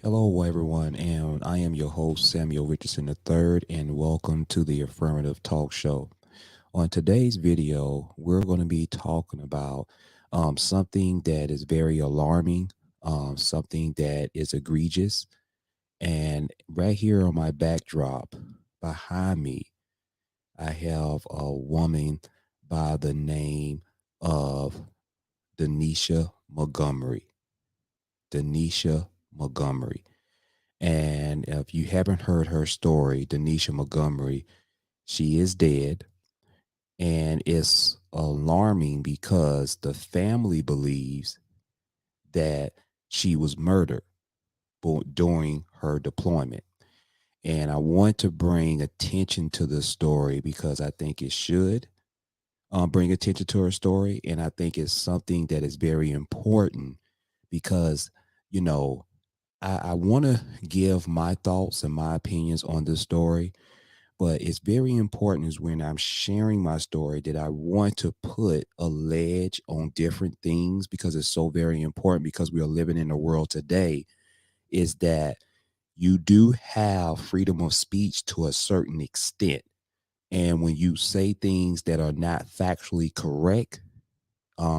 Hello, everyone, and I am your host, Samuel Richardson III, and welcome to the Affirmative Talk Show. On today's video, we're going to be talking about something that is very alarming, something that is egregious. And right here on my backdrop, behind me, I have a woman by the name of Denisha Montgomery. Denisha Montgomery. And if you haven't heard her story, Denisha Montgomery, she is dead. And it's alarming because the family believes that she was murdered during her deployment. And I want to bring attention to this story because I think it should bring attention to her story. And I think it's something that is very important because, you know, I want to give my thoughts and my opinions on this story, but it's very important is when I'm sharing my story that I want to put a ledge on different things because it's so very important because we are living in a world today is that you do have freedom of speech to a certain extent. And when you say things that are not factually correct,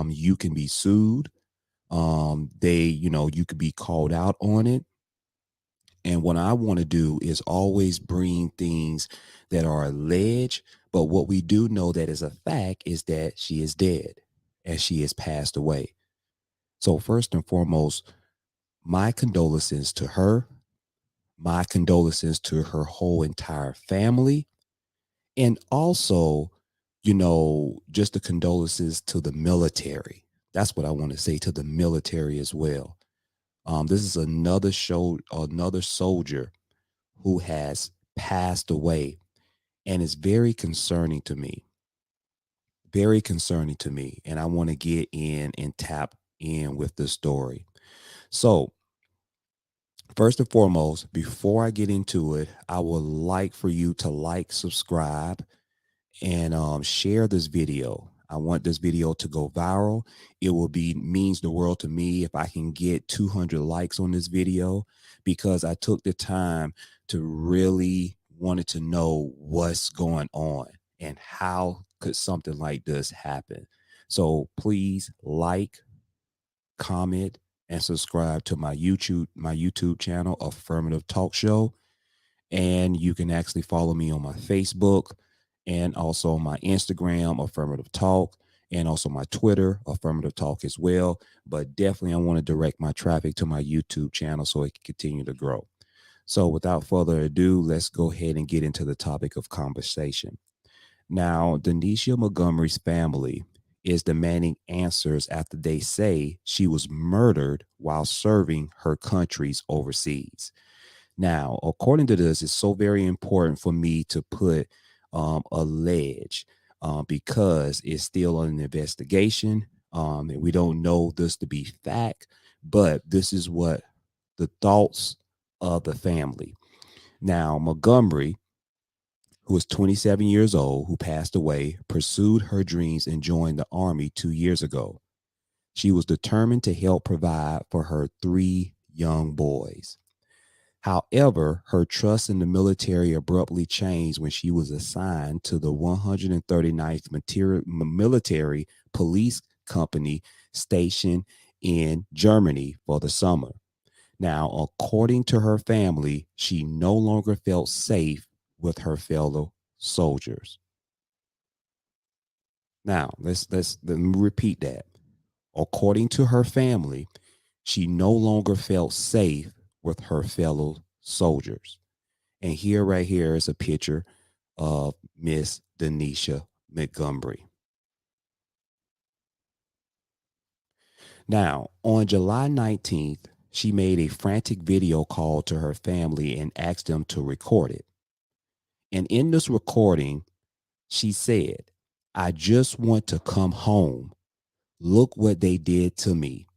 you can be sued. You could be called out on it. And what I want to do is always bring things that are alleged, but what we do know that is a fact is that she is dead and she has passed away. So first and foremost, my condolences to her, my condolences to her whole entire family, and also, just the condolences to the military. That's what I want to say to the military as well. This is another soldier who has passed away. And it's very concerning to me, very concerning to me. And I want to get in and tap in with the story. So, first and foremost, before I get into it, I would like for you to like, subscribe, and share this video. I want this video to go viral. It will be means the world to me if I can get 200 likes on this video because I took the time to really wanted to know what's going on and how could something like this happen. So please like, comment, and subscribe to my YouTube channel, Affirmative Talk Show. And you can actually follow me on my Facebook and also my Instagram, Affirmative Talk, and also my Twitter, Affirmative Talk as well. But definitely, I want to direct my traffic to my YouTube channel so it can continue to grow. So, without further ado, let's go ahead and get into the topic of conversation. Now, Denisha Montgomery's family is demanding answers after they say she was murdered while serving her countries overseas. Now, according to this, it's so very important for me to put allege because it's still an investigation. And we don't know this to be fact, but this is what the thoughts of the family. Now, Montgomery, who was 27 years old, who passed away, pursued her dreams and joined the army 2 years ago. She was determined to help provide for her three young boys. However, her trust in the military abruptly changed when she was assigned to the 139th Military Police Company stationed in Germany for the summer. Now, according to her family, she no longer felt safe with her fellow soldiers. Now, let me repeat that. According to her family, she no longer felt safe with her fellow soldiers. And here, right here, is a picture of Miss Denisha Montgomery. Now, on July 19th, she made a frantic video call to her family and asked them to record it. And in this recording, she said, "I just want to come home. Look what they did to me."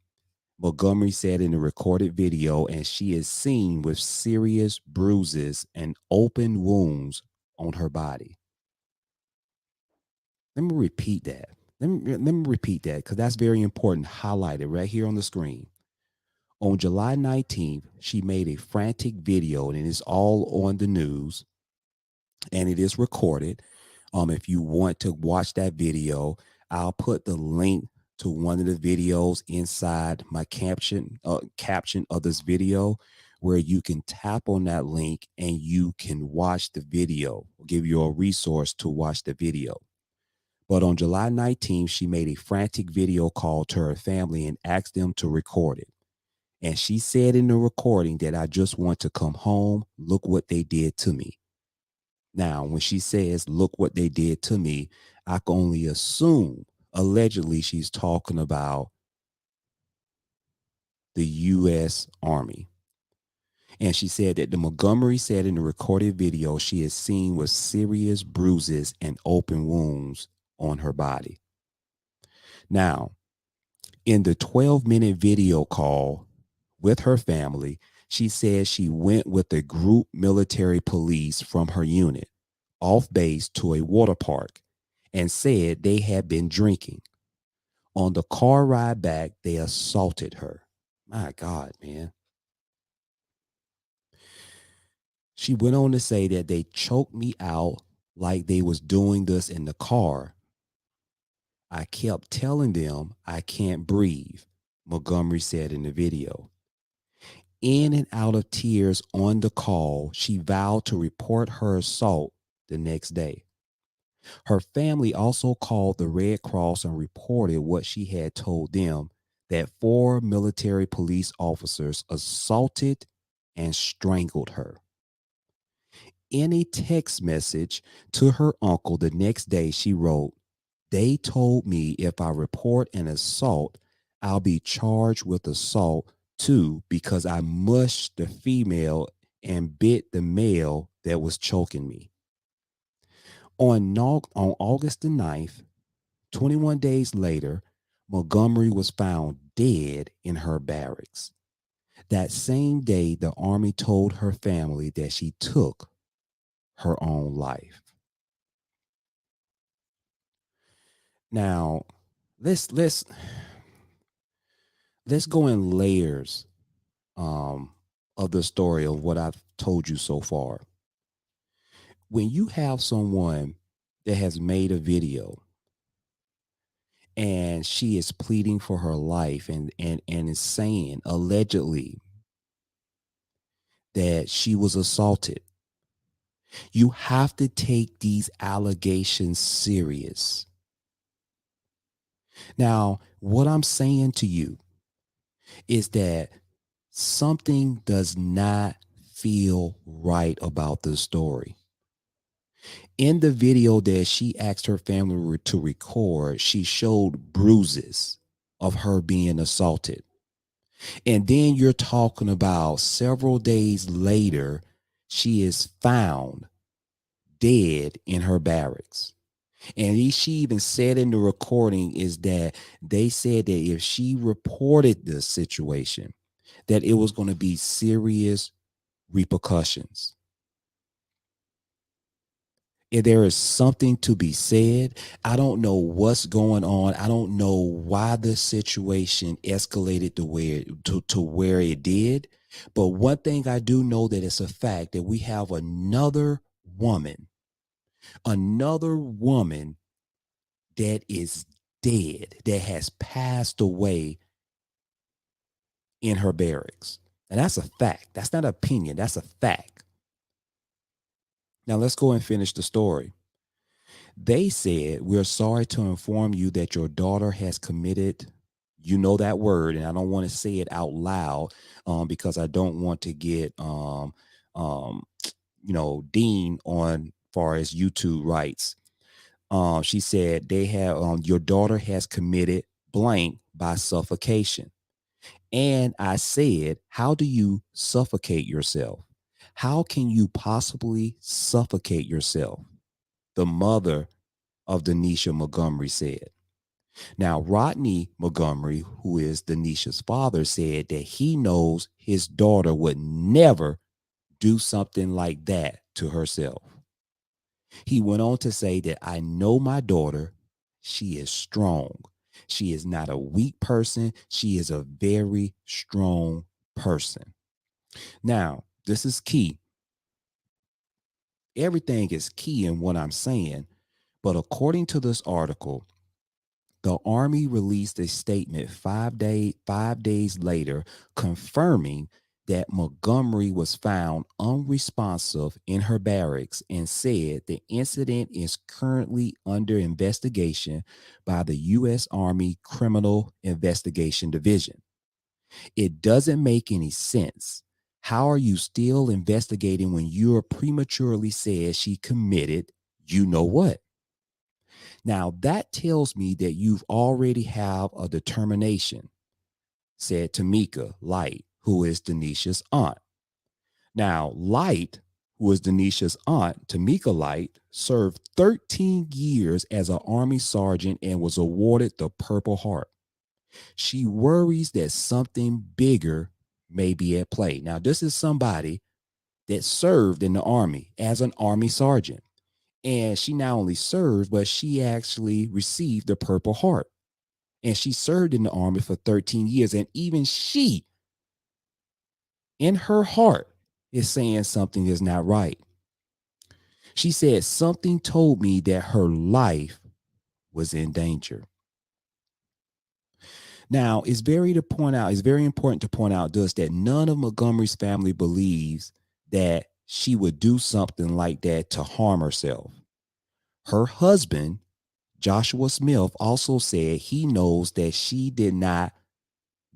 Montgomery said in the recorded video, and she is seen with serious bruises and open wounds on her body. Let me repeat that. Let me repeat that because that's very important. Highlighted right here on the screen. On July 19th, she made a frantic video, and it's all on the news and it is recorded. If you want to watch that video, I'll put the link to one of the videos inside my caption of this video, where you can tap on that link and you can watch the video. I'll give you a resource to watch the video. But on July 19th, she made a frantic video call to her family and asked them to record it. And she said in the recording that, "I just want to come home. Look what they did to me." Now, when she says, "Look what they did to me," I can only assume, allegedly, she's talking about the U.S. Army. And she said that the Montgomery said in the recorded video she is seen with serious bruises and open wounds on her body. Now, in the 12-minute video call with her family, she said she went with a group military police from her unit off base to a water park and said they had been drinking. On the car ride back, they assaulted her. My God, man. She went on to say that they choked me out like they was doing this in the car. I kept telling them I can't breathe, Montgomery said in the video. In and out of tears on the call, she vowed to report her assault the next day. Her family also called the Red Cross and reported what she had told them, that 4 military police officers assaulted and strangled her. In a text message to her uncle the next day, she wrote, "They told me if I report an assault, I'll be charged with assault too, because I mushed the female and bit the male that was choking me." On August the 9th, 21 days later, Montgomery was found dead in her barracks. That same day, the Army told her family that she took her own life. Now, let's go in layers of the story of what I've told you so far. When you have someone that has made a video and she is pleading for her life and is saying allegedly that she was assaulted, you have to take these allegations serious. Now, what I'm saying to you is that something does not feel right about this story. In the video that she asked her family to record, she showed bruises of her being assaulted. And then you're talking about several days later, she is found dead in her barracks. And she even said in the recording is that they said that if she reported this situation, that it was going to be serious repercussions. If there is something to be said, I don't know what's going on. I don't know why the situation escalated to where it did. But one thing I do know that it's a fact that we have another woman that is dead, that has passed away in her barracks. And that's a fact. That's not an opinion. That's a fact. Now let's go and finish the story. They said, "We're sorry to inform you that your daughter has committed," you know that word, and I don't want to say it out loud because I don't want to get um, Dean on far as YouTube rights. She said they have your daughter has committed blank by suffocation. And I said, "How do you suffocate yourself? How can you possibly suffocate yourself?" The mother of Denisha Montgomery said. Now, Rodney Montgomery, who is Denisha's father, said that he knows his daughter would never do something like that to herself. He went on to say that, "I know my daughter. She is strong. She is not a weak person. She is a very strong person. Now, this is key. Everything is key in what I'm saying, but according to this article, the Army released a statement 5 days later confirming that Montgomery was found unresponsive in her barracks and said the incident is currently under investigation by the U.S. Army Criminal Investigation Division. It doesn't make any sense. How are you still investigating when you're prematurely said she committed you know what? Now that tells me that you've already have a determination, said Tamika Light, who is Denisha's aunt. Now, Light, who is Denisha's aunt, Tamika Light, served 13 years as an Army sergeant and was awarded the Purple Heart. She worries that something bigger may be at play. Now, this is somebody that served in the Army as an Army sergeant. And she not only served, but she actually received the Purple Heart. And she served in the Army for 13 years. And even she, in her heart, is saying something is not right. She said, something told me that her life was in danger. Now, it's very important to point out this, that none of Montgomery's family believes that she would do something like that to harm herself. Her husband, Joshua Smith, also said he knows that she did not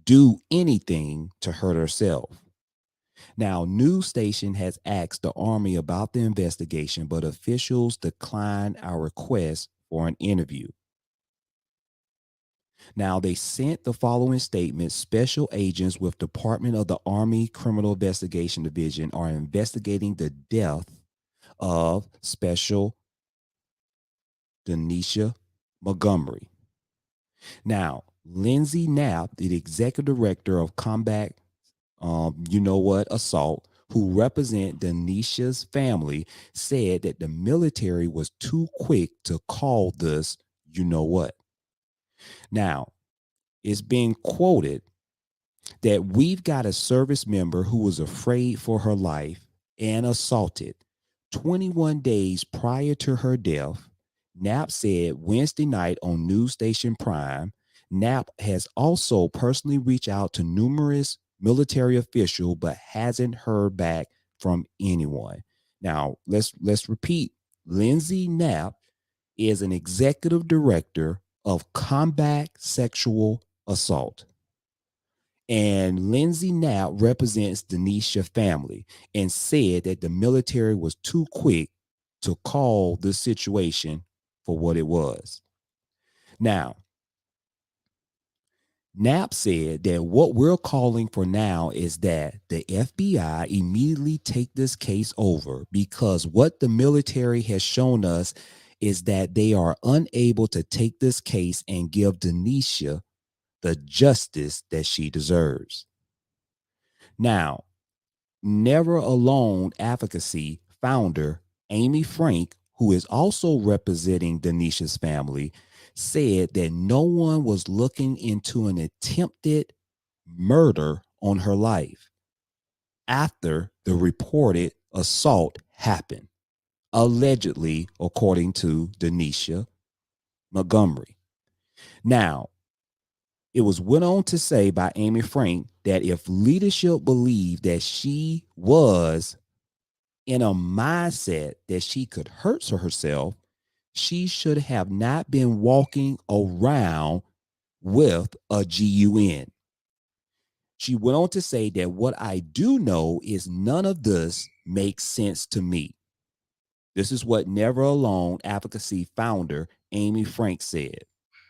do anything to hurt herself. Now, news station has asked the Army about the investigation, but officials declined our request for an interview. Now, they sent the following statement: special agents with Department of the Army Criminal Investigation Division are investigating the death of Special Denisha Montgomery. Now, Lindsay Knapp, the executive director of Combat Assault, who represent Denisha's family, said that the military was too quick to call this you know what. Now, it's being quoted that we've got a service member who was afraid for her life and assaulted 21 days prior to her death. Knapp said Wednesday night on News Station Prime. Knapp has also personally reached out to numerous military officials but hasn't heard back from anyone. Now, let's repeat. Lindsay Knapp is an executive director of Combat Sexual Assault. And Lindsay Knapp represents Denisha family and said that the military was too quick to call the situation for what it was. Now, Knapp said that what we're calling for now is that the FBI immediately take this case over, because what the military has shown us is that they are unable to take this case and give Denisha the justice that she deserves. Now, Never Alone Advocacy founder Amy Frank, who is also representing Denisha's family, said that no one was looking into an attempted murder on her life after the reported assault happened, allegedly, according to Denisha Montgomery. Now, it was went on to say by Amy Frank that if leadership believed that she was in a mindset that she could hurt herself, she should have not been walking around with a GUN. She went on to say that what I do know is none of this makes sense to me. This is what Never Alone Advocacy founder Amy Frank said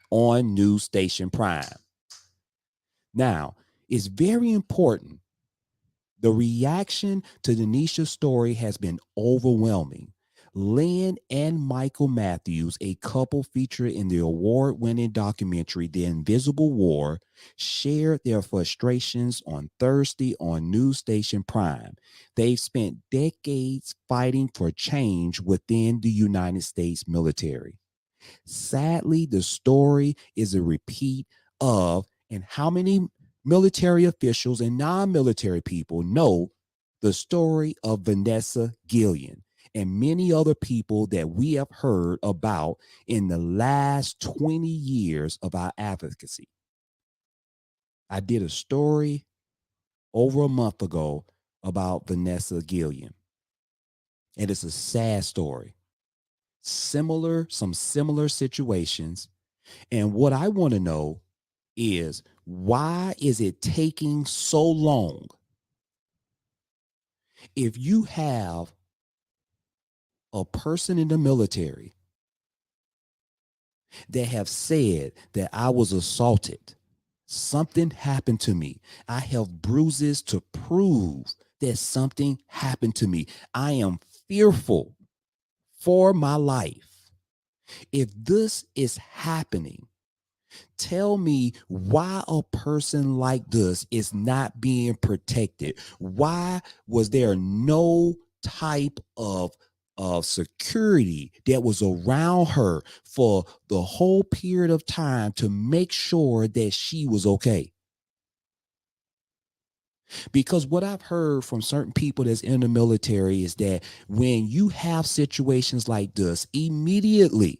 on News Station Prime. Now, it's very important. The reaction to Denisha's story has been overwhelming. Lynn and Michael Matthews, a couple featured in the award-winning documentary The Invisible War, shared their frustrations on Thursday on News Station Prime. They've spent decades fighting for change within the United States military. Sadly, the story is a repeat of, and how many military officials and non-military people know the story of Vanessa Gillian and many other people that we have heard about in the last 20 years of our advocacy. I did a story over a month ago about Vanessa Gillian, and it's a sad story. Some similar situations. And what I want to know is, why is it taking so long? If you have a person in the military that have said that I was assaulted, something happened to me, I have bruises to prove that something happened to me, I am fearful for my life. If this is happening, tell me why a person like this is not being protected. Why was there no type of security that was around her for the whole period of time to make sure that she was okay? Because what I've heard from certain people that's in the military is that when you have situations like this, immediately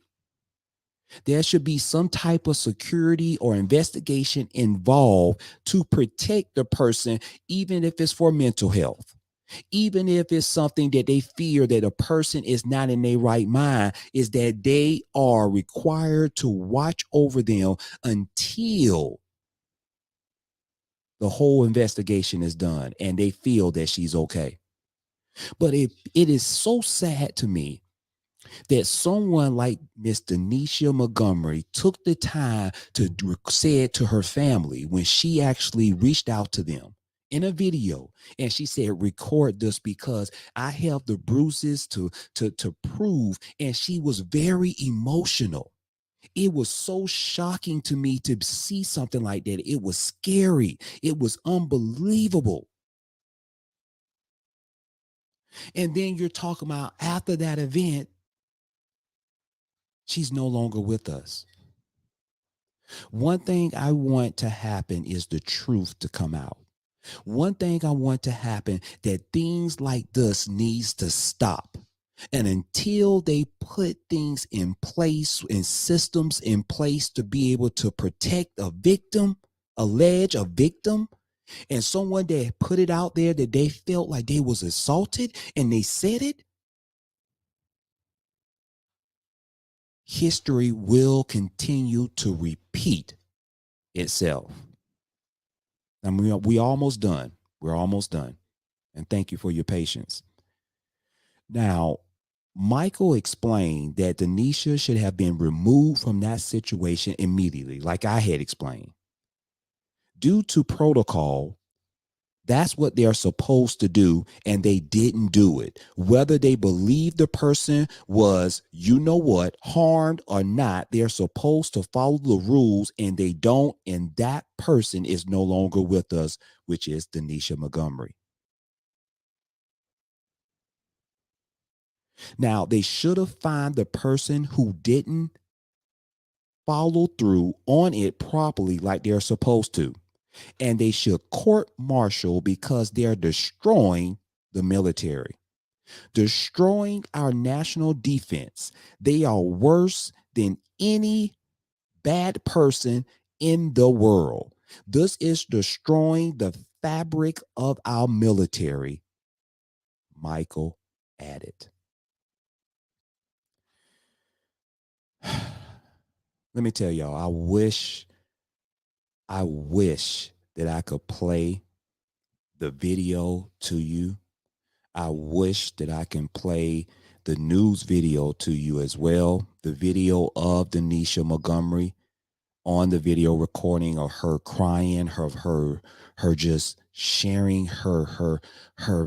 there should be some type of security or investigation involved to protect the person, even if it's for mental health. Even if it's something that they fear that a person is not in their right mind, is that they are required to watch over them until the whole investigation is done and they feel that she's okay. But it is so sad to me that someone like Miss Denisha Montgomery took the time to say it to her family when she actually reached out to them in a video, and she said, record this because I have the bruises to prove. And she was very emotional. It was so shocking to me to see something like that. It was scary. It was unbelievable. And then you're talking about after that event, she's no longer with us. One thing I want to happen is the truth to come out. One thing I want to happen, that things like this needs to stop. And until they put things in place and systems in place to be able to protect a victim, allege a victim, and someone that put it out there that they felt like they was assaulted and they said it, history will continue to repeat itself. And we almost done. We're almost done. And thank you for your patience. Now, Michael explained that Denisha should have been removed from that situation immediately, like I had explained. Due to protocol, that's what they're supposed to do, and they didn't do it. Whether they believe the person was, you know what, harmed or not, they're supposed to follow the rules, and they don't, and that person is no longer with us, which is Denisha Montgomery. Now, they should have found the person who didn't follow through on it properly like they're supposed to. And they should court martial because they're destroying the military, destroying our national defense. They are worse than any bad person in the world. This is destroying the fabric of our military, Michael added. Let me tell y'all, I wish that I could play the video to you. I wish that I can play the news video to you as well. The video of Denisha Montgomery, on the video recording of her crying, her just sharing her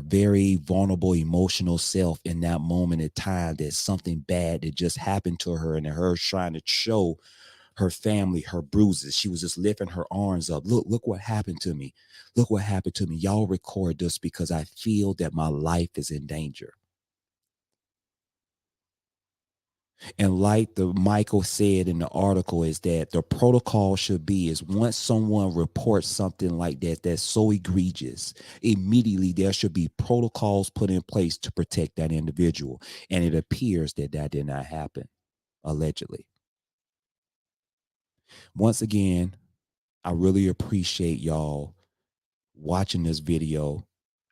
very vulnerable emotional self in that moment in time, that something bad that just happened to her, and her trying to show her family her bruises. She was just lifting her arms up. Look what happened to me. Look what happened to me. Y'all record this because I feel that my life is in danger. And like the Michael said in the article, is that the protocol should be is once someone reports something like that that's so egregious, immediately there should be protocols put in place to protect that individual. And it appears that that did not happen, allegedly. Once again, I really appreciate y'all watching this video.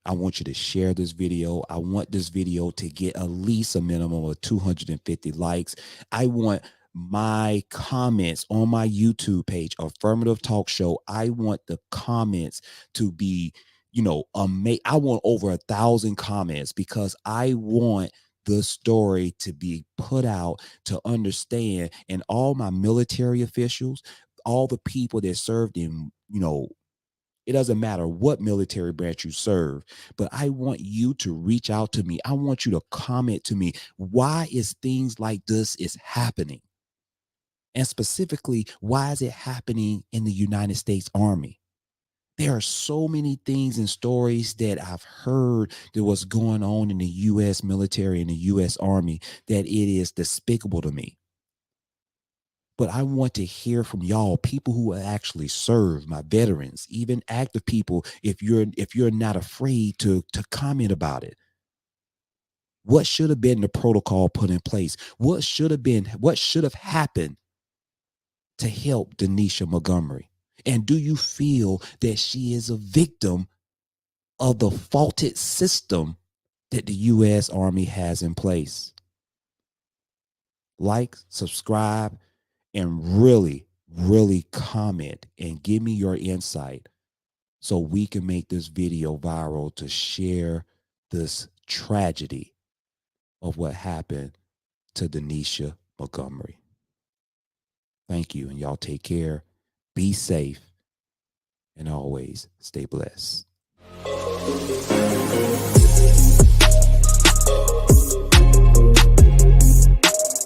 I want you to share this video. I want this video to get at least a minimum of 250 likes. I want my comments on my YouTube page, Affirmative Talk Show. I want the comments to be, I want over 1,000 comments, because I want the story to be put out to understand, and all my military officials, all the people that served in, it doesn't matter what military branch you serve, but I want you to reach out to me. I want you to comment to me. Why is things like this is happening? And specifically, why is it happening in the United States Army? There are so many things and stories that I've heard that was going on in the U.S. military and the U.S. Army that it is despicable to me. But I want to hear from y'all, people who actually serve, my veterans, even active people. If you're not afraid to comment about it, what should have been the protocol put in place? What should have happened to help Denisha Montgomery? And do you feel that she is a victim of the faulted system that the U.S. Army has in place? Like, subscribe, and really, really comment and give me your insight so we can make this video viral to share this tragedy of what happened to Denisha Montgomery. Thank you, and y'all take care. Be safe, and always stay blessed.